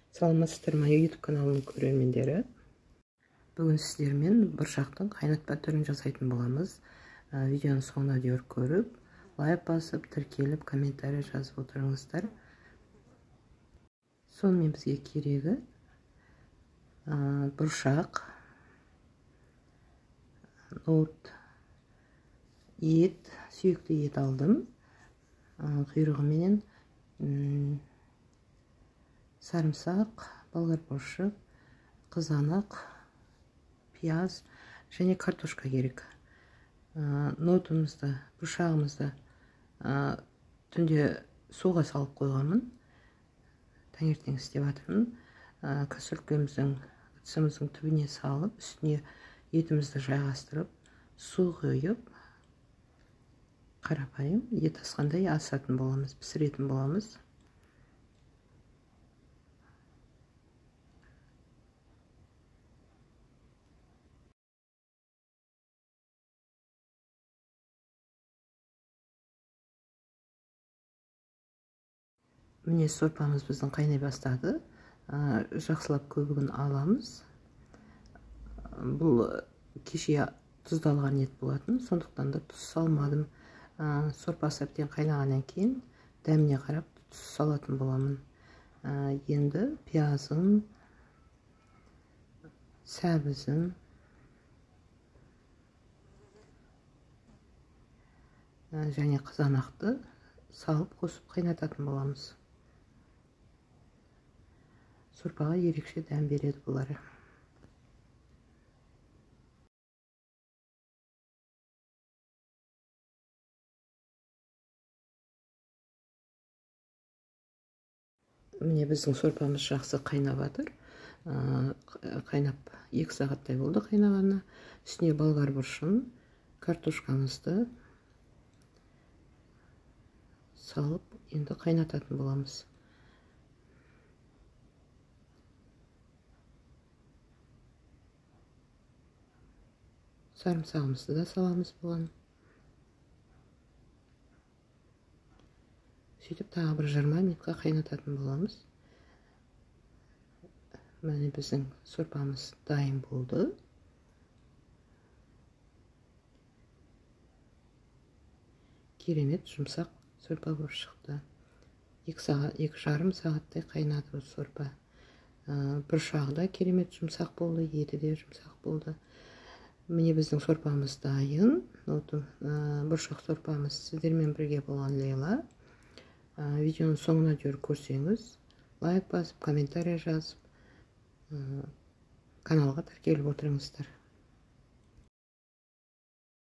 Саламатсыздар ма, YouTube каналының көрермендері. Бүгін сіздермен бұршақтың қайнатпа түрін жасайтын боламыз. Видеоның соңына дейін көріп, лайк басып, тіркеліп, комментарий жазып отырыңыздар. Сонымен бізге керегі бұршақ, ноут, ет, сүйекті ет алдым. Құйрығыменен sarımsak, болгар бұршық, қызанақ, пияз және картошка керек. Ноутымызды, бұршағымызды түнде суға салып қойғанмын. Таңертең істеп жатырмын. Кастрюлькамыздың ыдысымыздың түбіне салып, үстіне етімізді жайғастырып, су құйып, қарапайым ет асқандай асатын боламыз, пісіретін боламыз. Міне сорпамыз біздің қайнай бастады. Жақсылап көбігін аламыз. Бұл кеше тұздалған ет болатын, сондықтан да тұз салмадым. Сорпасы әбден қайнағаннан кейін дәміне қарап тұз салатын боламын. Енді пиязын, сәбізін және қызанақты салып қосып қайнататын боламыз. Сорпаға ерекше дәм береді бұлары. Міне біздің сорпамыз жақсы қайнап жатыр. Қайнап 2 сағаттай болды қайнағанына. Үстіне болгар бұршын, картошкамызды салып, енді қайнататын боламыз. Sarımsağımızды да саламыз бұған. Сөйтіп тағы бір 20 минутқа қайнататын боламыз. Міне біздің сорпамыз дайын болды. Керемет жұмсақ сорпа болып шықты. 2,5 сағаттай қайнады бұл сорпа. Бұршағы да керемет жұмсақ болды, еті де жұмсақ болды. Міне біздің сорпамыз дайын. Бұршақ сорпамыз сіздермен бірге болған Лейла. Видеоның соңына дейін көрсеңіз, лайк басып, комментарий жазып, каналға тіркеліп отырыңыздар.